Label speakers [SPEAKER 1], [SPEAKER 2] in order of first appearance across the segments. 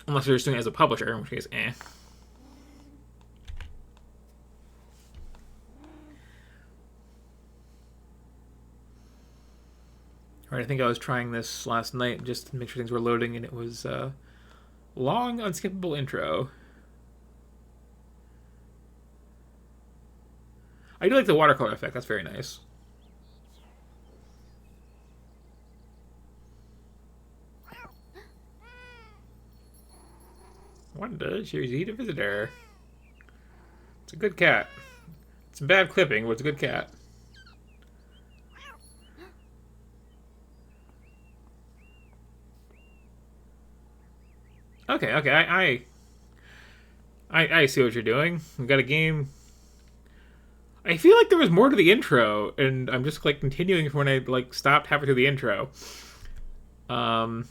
[SPEAKER 1] Unless you're just doing it as a publisher, in which case, eh. Alright, I think I was trying this last night just to make sure things were loading, and it was long, unskippable intro. I do like the watercolor effect. That's very nice. What does yours eat a visitor? It's a good cat. It's a bad clipping, but it's a good cat. Okay, okay, I see what you're doing. We got a game. I feel like there was more to the intro, and I'm just like continuing from when I like stopped halfway through the intro. Um.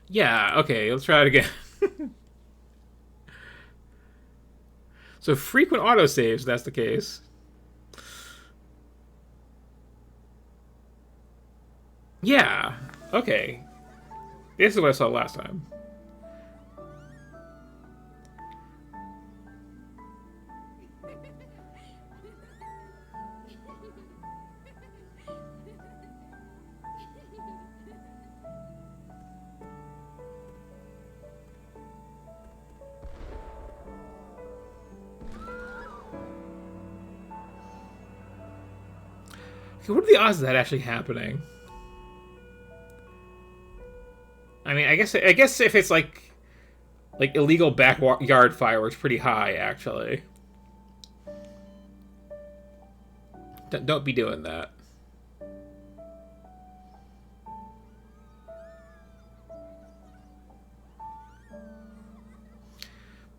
[SPEAKER 1] Yeah. Okay. Let's try it again. So frequent autosaves. That's the case. Yeah. Okay. This is what I saw last time. Okay, what are the odds of that actually happening? I mean, I guess if it's like illegal backyard fireworks, pretty high actually. Don't be doing that.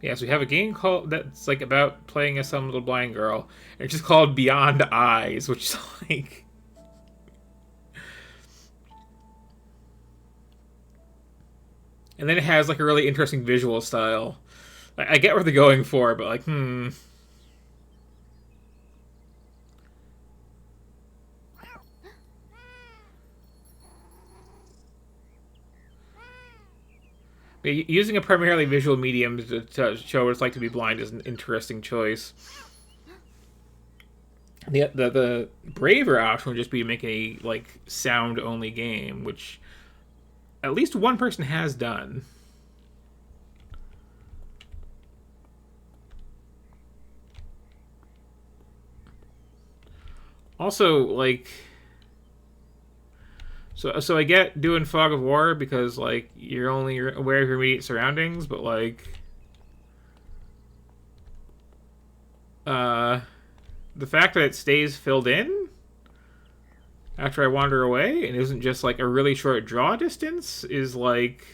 [SPEAKER 1] Yeah, so we have a game called that's like about playing as some little blind girl, and it's just called Beyond Eyes, which is like. And then it has like a really interesting visual style. I get what they're going for, but like, Using a primarily visual medium to show what it's like to be blind is an interesting choice. The braver option would just be to make a like sound only game, which at least one person has done. Also, like, so I get doing Fog of War because like you're only aware of your immediate surroundings, but like, uh, the fact that it stays filled in after I wander away and isn't just like a really short draw distance is like,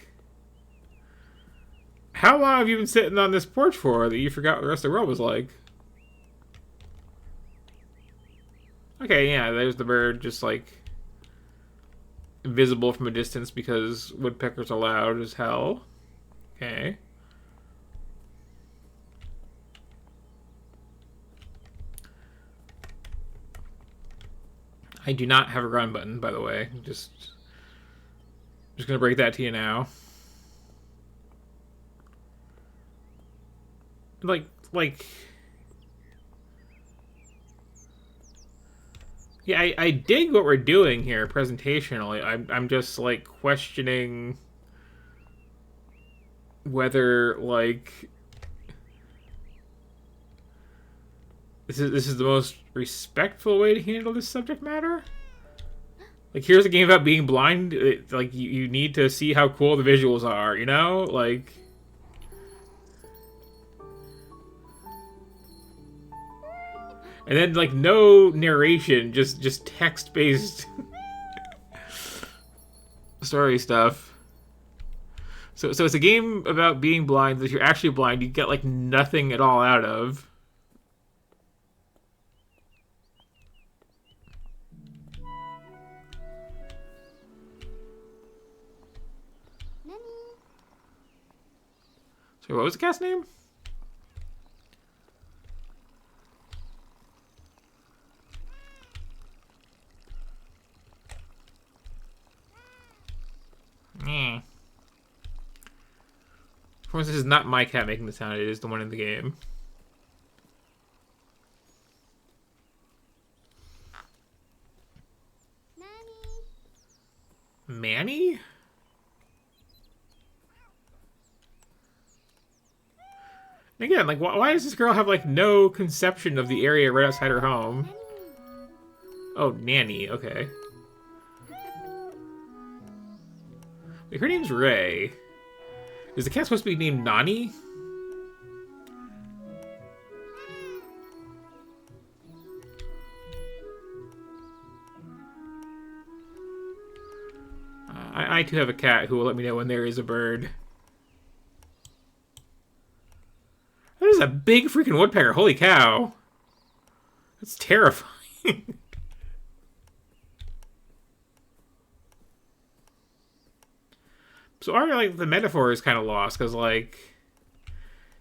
[SPEAKER 1] how long have you been sitting on this porch for that you forgot what the rest of the world was like? Okay, yeah, there's the bird just like visible from a distance because woodpeckers are loud as hell. Okay. I do not have a run button, by the way. Just gonna break that to you now. Like yeah, I dig what we're doing here presentationally. I'm just like questioning whether like this is the most respectful way to handle this subject matter. Like, here's a game about being blind. Like, you need to see how cool the visuals are, you know? Like, and then like no narration, just text based story stuff. So it's a game about being blind that you're actually blind. You get like nothing at all out of. So what was the cast name? Of course, this is not my cat making the sound, it is the one in the game. Manny? And again, like, why does this girl have, like, no conception of the area right outside her home? Oh, Nanny, okay. Wait, her name's Ray. Is the cat supposed to be named Nani? I too have a cat who will let me know when there is a bird. That is a big freaking woodpecker. Holy cow. That's terrifying. So already, like, the metaphor is kind of lost, because, like,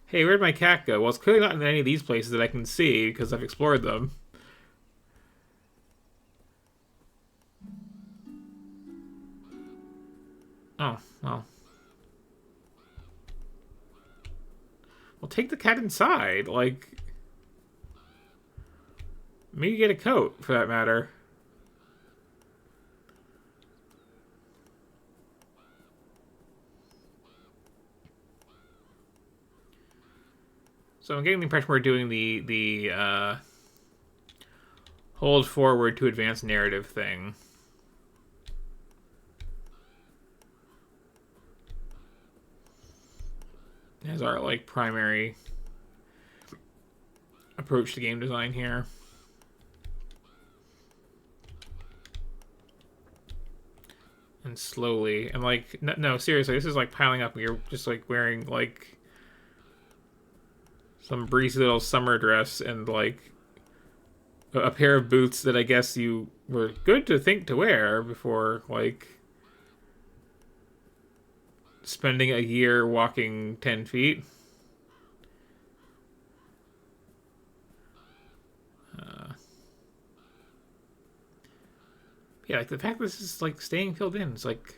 [SPEAKER 1] hey, where'd my cat go? Well, it's clearly not in any of these places that I can see, because I've explored them. Oh, well. Well, take the cat inside. Like, maybe get a coat, for that matter. So I'm getting the impression we're doing the hold forward to advance narrative thing. As our, like, primary approach to game design here. And slowly, and, like, no, seriously, this is, like, piling up. You're just, like, wearing, like, some breezy little summer dress and, like, a pair of boots that I guess you were good to think to wear before, like, spending a year walking 10 feet. Yeah, like, the fact that this is, like, staying filled in, it's like...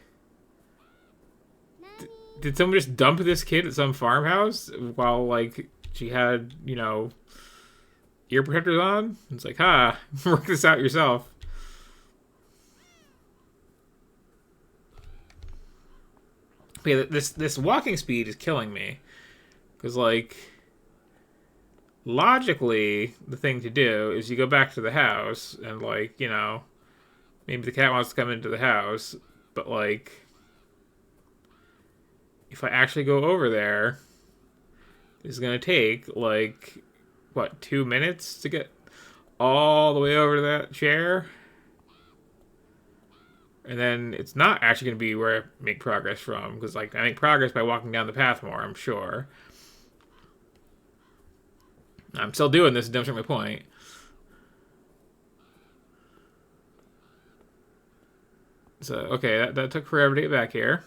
[SPEAKER 1] Did someone just dump this kid at some farmhouse while, like, she had, you know, ear protectors on? It's like, work this out yourself. But yeah, this walking speed is killing me. Because, like, logically, the thing to do is you go back to the house and, like, you know, maybe the cat wants to come into the house, but, like, if I actually go over there, it's going to take, like, what, 2 minutes to get all the way over to that chair? And then it's not actually going to be where I make progress from, because, like, I make progress by walking down the path more, I'm sure. I'm still doing this to demonstrate my point. So, okay, that took forever to get back here.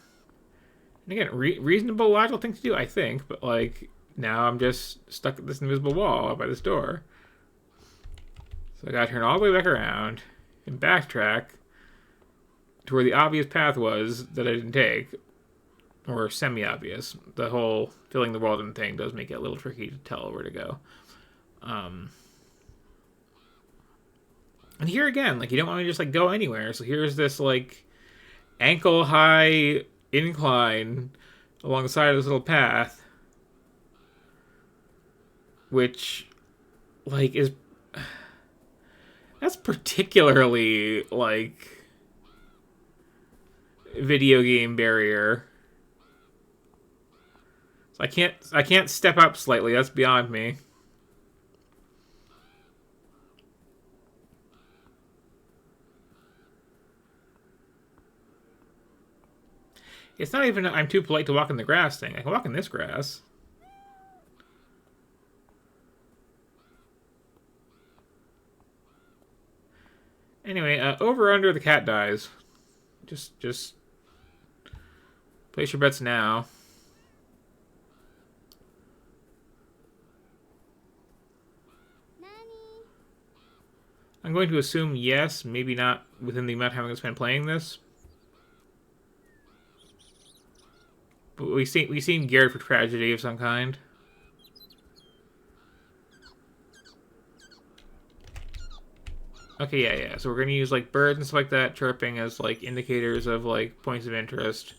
[SPEAKER 1] And again, reasonable, logical thing to do, I think, but, like, now I'm just stuck at this invisible wall up by this door. So I gotta turn all the way back around and backtrack to where the obvious path was that I didn't take. Or semi-obvious. The whole filling the world in thing does make it a little tricky to tell where to go. And here again, like, you don't want to just, like, go anywhere. So here's this, like, ankle-high incline along the side of this little path. Which, like, is... That's particularly, like, video game barrier. So I can't step up slightly. That's beyond me. It's not even I'm too polite to walk in the grass thing. I can walk in this grass. Anyway, over or under the cat dies. Just place your bets now. I'm going to assume yes, maybe not within the amount of time I'm going to spend playing this. But we seem geared for tragedy of some kind. Okay, yeah. So we're gonna use like birds and stuff like that chirping as like indicators of like points of interest.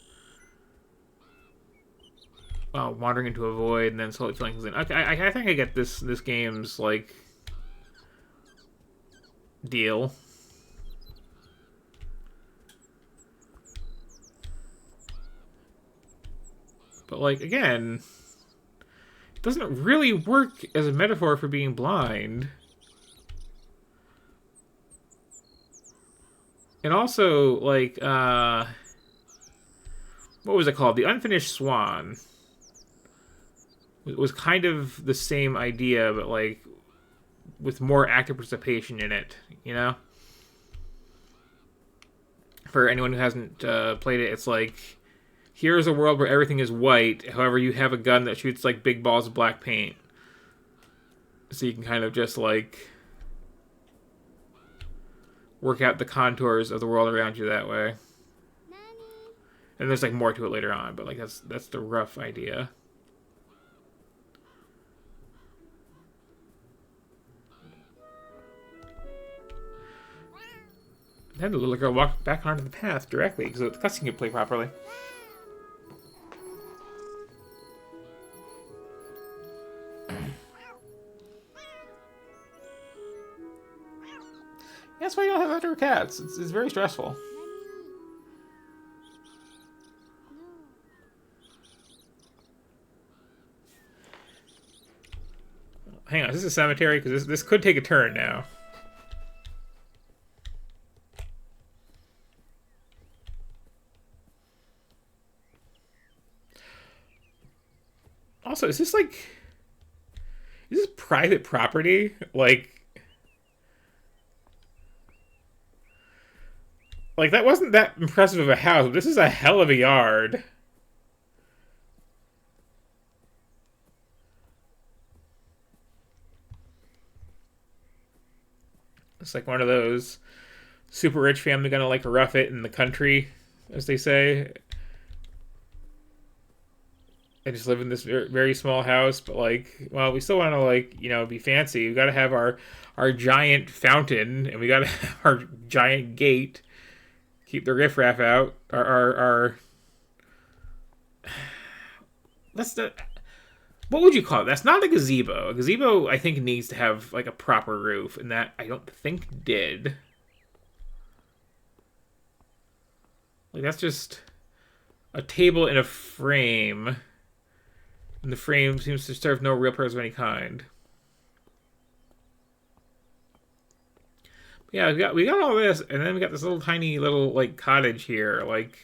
[SPEAKER 1] Wandering into a void and then slowly filling things in. Okay, I think I get this game's like deal. But like again, it doesn't really work as a metaphor for being blind. And also, like, what was it called? The Unfinished Swan was kind of the same idea, but like with more active participation in it. You know, for anyone who hasn't played it, it's like here's a world where everything is white. However, you have a gun that shoots like big balls of black paint, so you can kind of just like work out the contours of the world around you that way. And there's like more to it later on, but like that's the rough idea. Then the little girl walked back onto the path directly because the cutscene could play properly. That's why you don't have outdoor cats. It's very stressful. Hang on, is this a cemetery? Because this could take a turn now. Also, is this private property? Like that wasn't that impressive of a house, but this is a hell of a yard. It's like one of those super rich family gonna like rough it in the country, as they say. I just live in this very, very small house, but like, well, we still want to like, be fancy. We got to have our giant fountain, and we got to have our giant gate. Keep the riffraff out. Our that's the what would you call it? That's not a gazebo. A gazebo, I think, needs to have like a proper roof, and that I don't think did. Like that's just a table in a frame. And the frame seems to serve no real purpose of any kind. But yeah, we got all this, and then we got this little tiny little like cottage here, like.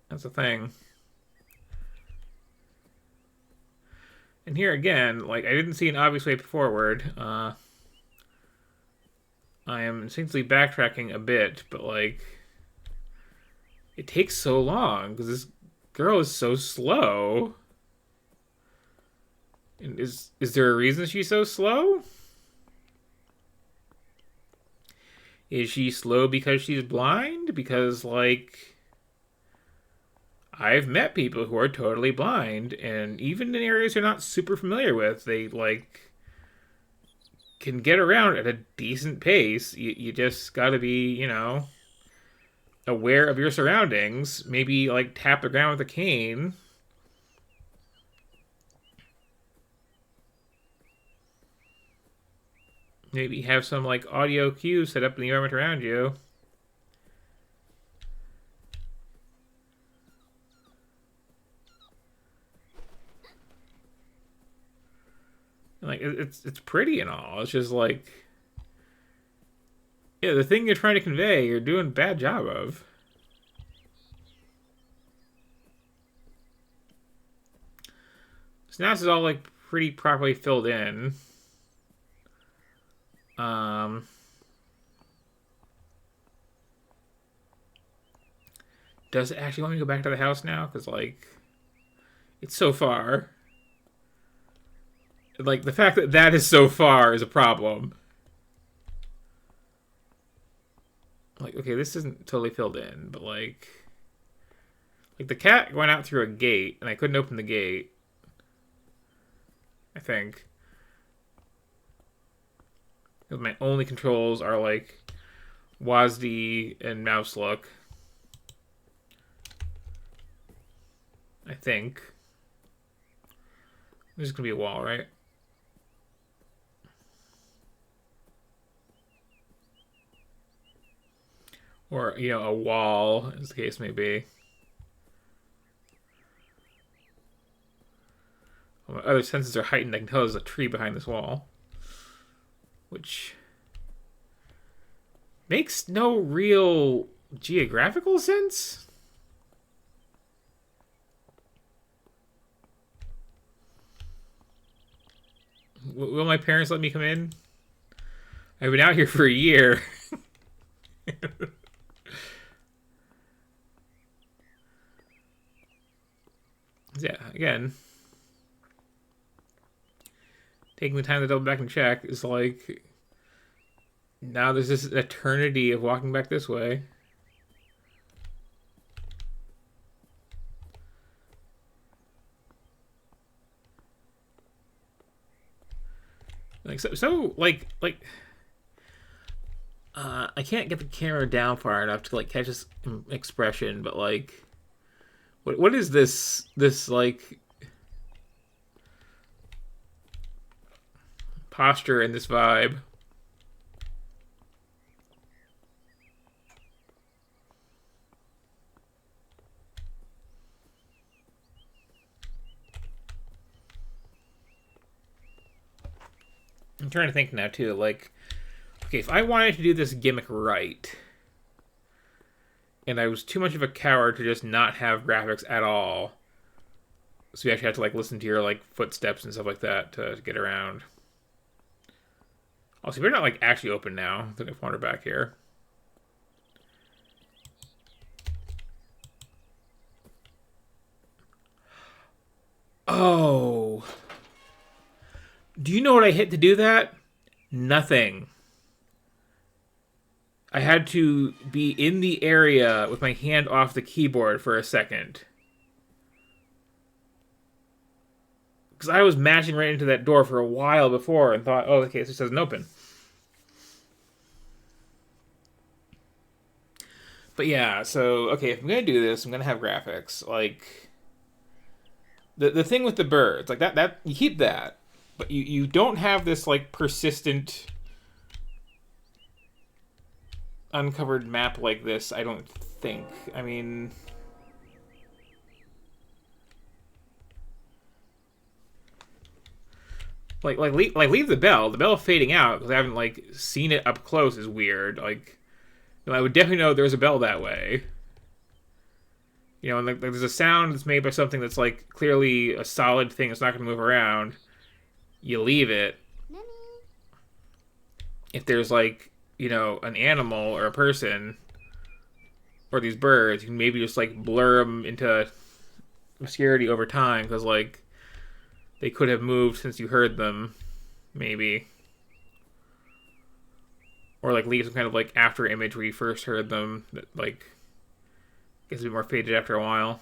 [SPEAKER 1] That's a thing. And here again, like I didn't see an obvious way forward. I am essentially backtracking a bit, but like it takes so long because this girl is so slow. And is there a reason she's so slow? Is she slow because she's blind? Because like I've met people who are totally blind, and even in areas they're not super familiar with, they like can get around at a decent pace. You just got to be, aware of your surroundings. Maybe like tap the ground with a cane. Maybe have some like audio cues set up in the environment around you. Like it's pretty and all. It's just like, yeah, the thing you're trying to convey, you're doing a bad job of. So now this is all like pretty properly filled in. Does it actually want me to go back to the house now? Because like, it's so far. Like the fact that is so far is a problem. like, okay, this isn't totally filled in, but like the cat went out through a gate, and I couldn't open the gate. I think. Because my only controls are like WASD and mouse look. I think. There's gonna be a wall, right? Or, you know, a wall, as the case may be. Well, my other senses are heightened. I can tell there's a tree behind this wall. Which makes no real geographical sense. Will my parents let me come in? I've been out here for a year. Yeah, again, taking the time to double back and check is like, now there's this eternity of walking back this way. Like I can't get the camera down far enough to like catch this expression, but like, what is this like posture and this vibe? I'm trying to think now too, like, okay, if I wanted to do this gimmick right, and I was too much of a coward to just not have graphics at all, so you actually have to like listen to your like footsteps and stuff like that to get around. Also, we're not like actually open now. I think I've wandered back here. Oh. Do you know what I hit to do that? Nothing. I had to be in the area with my hand off the keyboard for a second. Because I was mashing right into that door for a while before and thought, oh, okay, this doesn't open. But yeah, so, okay, if I'm going to do this, I'm going to have graphics. Like, the thing with the birds, like that you keep that. But you don't have this, like, persistent uncovered map like this, I don't think. I mean, leave the bell. The bell fading out because I haven't like seen it up close is weird. Like, you know, I would definitely know there's a bell that way. You know, and like there's a sound that's made by something that's like clearly a solid thing that's not going to move around. You leave it. If there's like, you know, an animal or a person or these birds, you can maybe just like blur them into obscurity over time because like they could have moved since you heard them, maybe. Or like leave some kind of like after image where you first heard them that like gets a bit more faded after a while.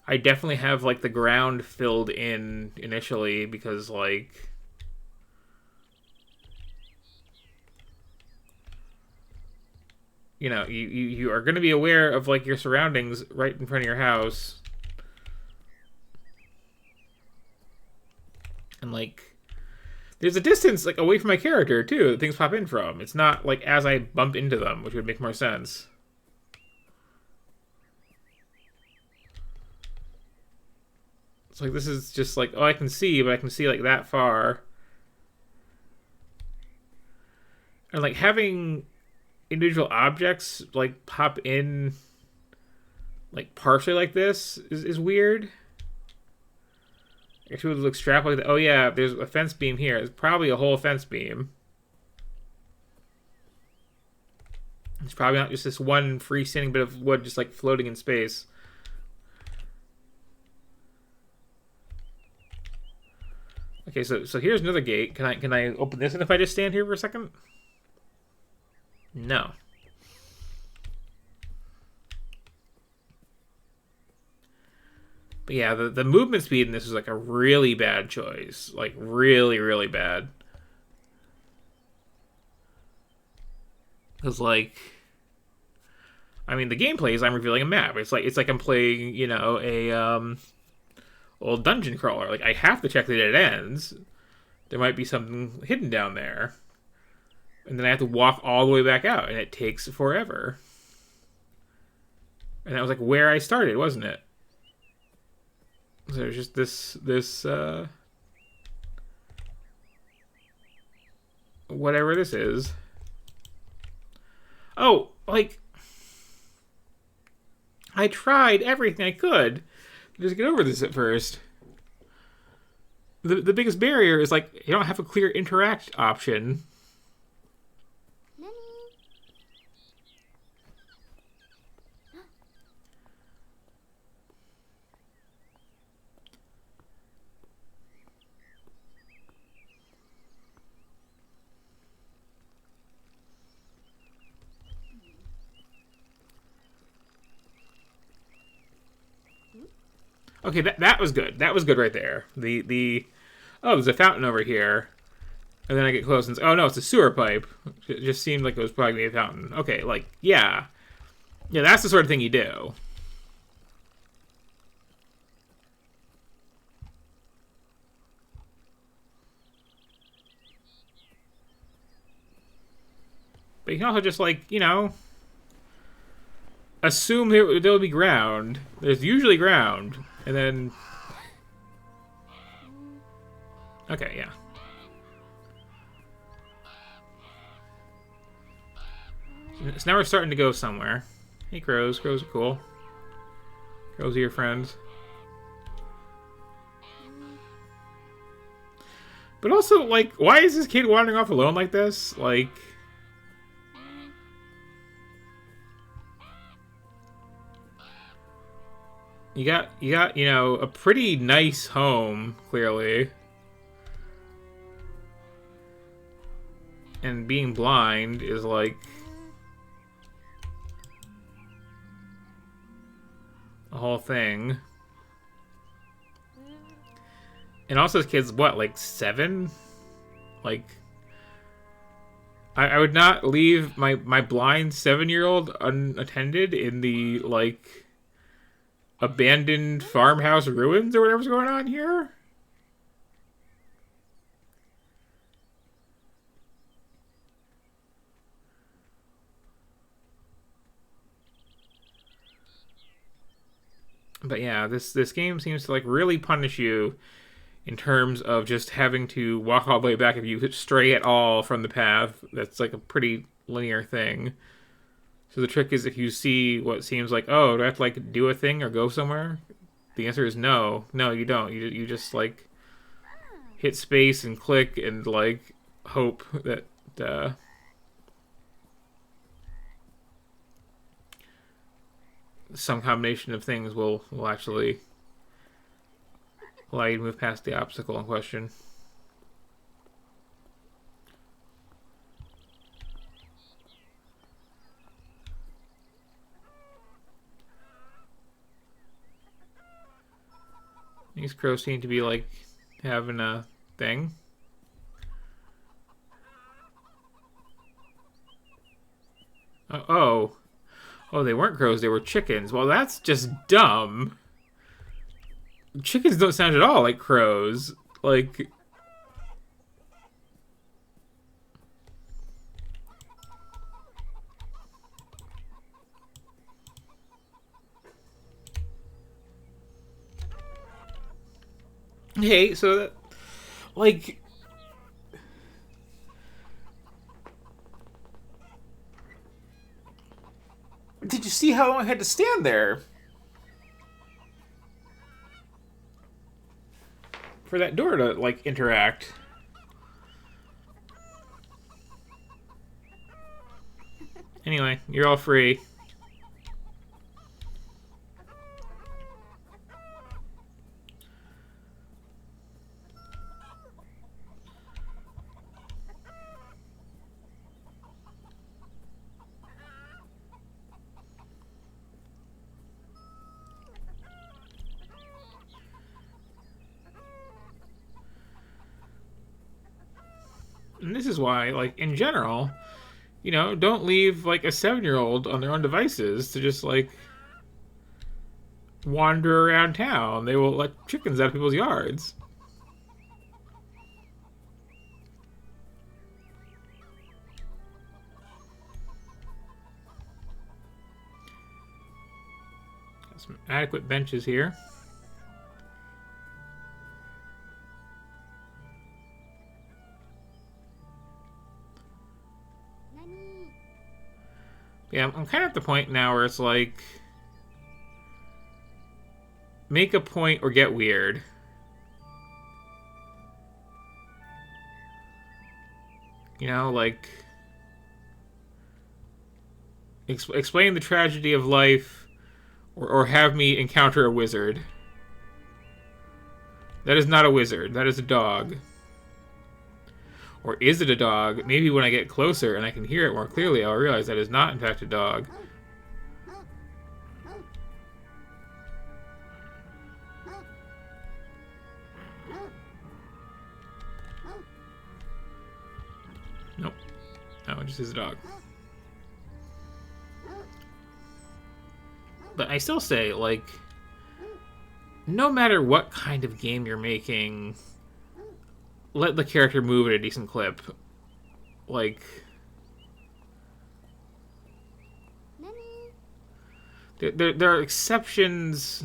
[SPEAKER 1] I definitely have like the ground filled in initially because like you know, you are going to be aware of like your surroundings right in front of your house. And like there's a distance like away from my character too that things pop in from. It's not like as I bump into them, which would make more sense. It's like this is just like, oh, I can see, but I can see like that far. And like having individual objects like pop in like partially like this is weird. I should extrapolate that. Oh yeah, there's a fence beam here. It's probably a whole fence beam. It's probably not just this one freestanding bit of wood just like floating in space. Okay, so here's another gate. Can I open this if I just stand here for a second? No. But yeah, the movement speed in this is like a really bad choice. Like really, really bad. Because like, I mean, the gameplay is I'm revealing a map. It's like I'm playing, a old dungeon crawler. Like I have to check that it ends. There might be something hidden down there, and then I have to walk all the way back out, and it takes forever. And that was like where I started, wasn't it? So there's just this whatever this is. Oh, like I tried everything I could to just get over this at first. The biggest barrier is like you don't have a clear interact option. Okay, that was good. That was good right there. The oh, there's a fountain over here, and then I get close and oh no, it's a sewer pipe. It just seemed like it was probably gonna be a fountain. Okay, like yeah, that's the sort of thing you do. But you can also just like assume there'll be ground. There's usually ground, and then okay, yeah. So now we're starting to go somewhere. Hey, crows. Crows are cool. Crows are your friends. But also, like, why is this kid wandering off alone like this? Like, you got, a pretty nice home, clearly. And being blind is like a whole thing. And also this kid's what, like 7? Like I would not leave my blind 7-year-old unattended in the like abandoned farmhouse ruins or whatever's going on here. But yeah, this game seems to like really punish you in terms of just having to walk all the way back if you stray at all from the path. That's like a pretty linear thing. So the trick is if you see what seems like, oh, do I have to like do a thing or go somewhere? The answer is no. No, you don't. You just like hit space and click and like hope that some combination of things will actually allow you to move past the obstacle in question. These crows seem to be like having a thing. Oh, they weren't crows, they were chickens. Well, that's just dumb. Chickens don't sound at all like crows. Like, hey, so that, like, did you see how long I had to stand there for that door to like interact? Anyway, you're all free. And this is why, like, in general, don't leave, like, a 7-year-old on their own devices to just, like, wander around town. They will let chickens out of people's yards. Got some adequate benches here. Yeah, I'm kind of at the point now where it's like, make a point or get weird. Like, explain the tragedy of life, or have me encounter a wizard. That is not a wizard. That is a dog. Or is it a dog? Maybe when I get closer and I can hear it more clearly, I'll realize that is not, in fact, a dog. Nope. No, it just is a dog. But I still say, like, no matter what kind of game you're making, let the character move at a decent clip. Like, there are exceptions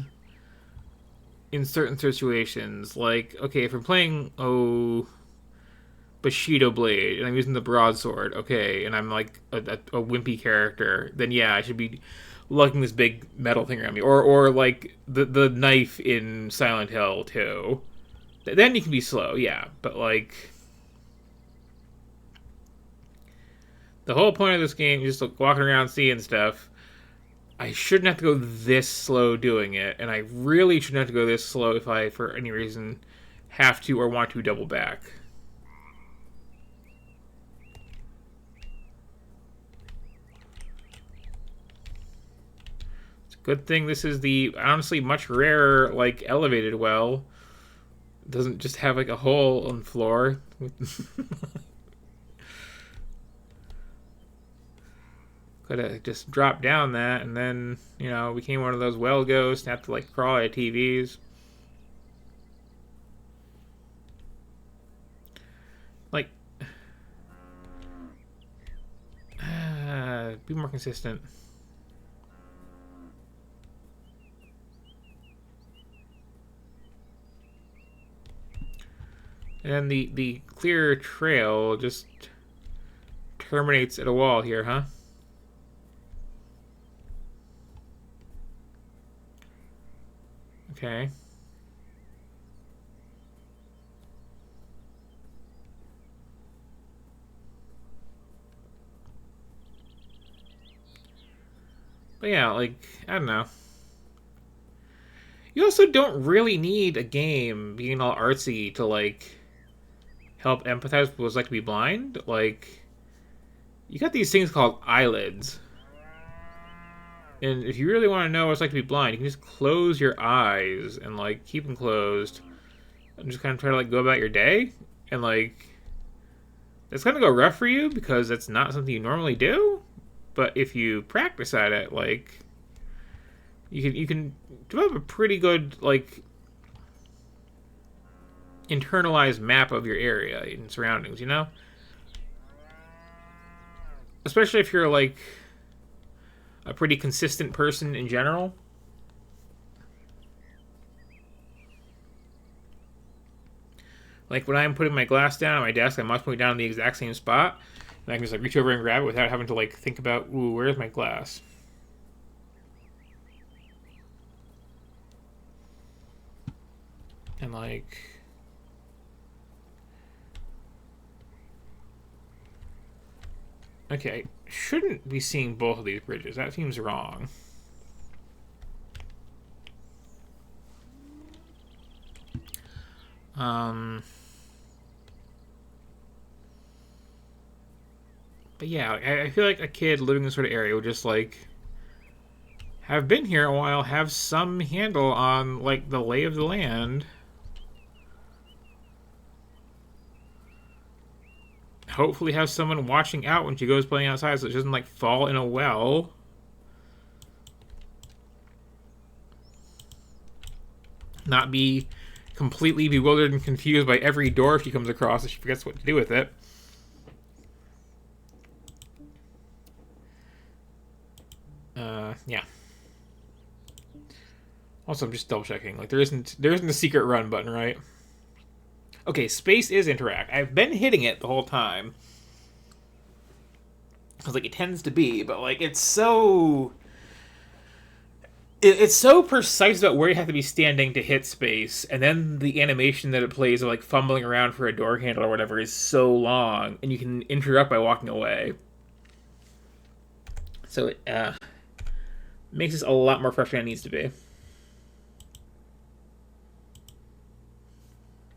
[SPEAKER 1] in certain situations. Like, okay, if I'm playing, Bushido Blade, and I'm using the broadsword, okay, and I'm like a wimpy character, then yeah, I should be lugging this big metal thing around me. Or like the knife in Silent Hill 2. Then you can be slow, yeah. But, like, the whole point of this game is just like walking around seeing stuff. I shouldn't have to go this slow doing it, and I really shouldn't have to go this slow if I, for any reason, have to or want to double back. It's a good thing this is the, honestly, much rarer, like, elevated well. Doesn't just have like a hole on the floor. Could have just dropped down that and then, became one of those well ghosts and have to like crawl at TVs. Like, be more consistent. And then the clear trail just terminates at a wall here, huh? Okay. But yeah, like, I don't know. You also don't really need a game being all artsy to, like, help empathize with what it's like to be blind. Like, you got these things called eyelids. And if you really want to know what it's like to be blind, you can just close your eyes and, like, keep them closed. And just kind of try to, like, go about your day. And, like, it's going to go rough for you because that's not something you normally do. But if you practice at it, like, you can develop a pretty good, like, internalized map of your area and surroundings, Especially if you're, like, a pretty consistent person in general. Like, when I'm putting my glass down on my desk, I'm always putting it down in the exact same spot. And I can just, like, reach over and grab it without having to, like, think about, ooh, where's my glass? And, like, okay, I shouldn't be seeing both of these bridges. That seems wrong. But yeah, I feel like a kid living in this sort of area would just, like, have been here a while, have some handle on, like, the lay of the land. hopefully have someone watching out when she goes playing outside so she doesn't, like, fall in a well. Not be completely bewildered and confused by every door she comes across and she forgets what to do with it. Yeah. Also, I'm just double checking. Like, there isn't a secret run button, right? Okay, space is interact. I've been hitting it the whole time. Because, like, it tends to be, but, like, it's so... It's so precise about where you have to be standing to hit space, and then the animation that it plays of, like, fumbling around for a door handle or whatever is so long, and you can interrupt by walking away. So it makes this a lot more frustrating than it needs to be.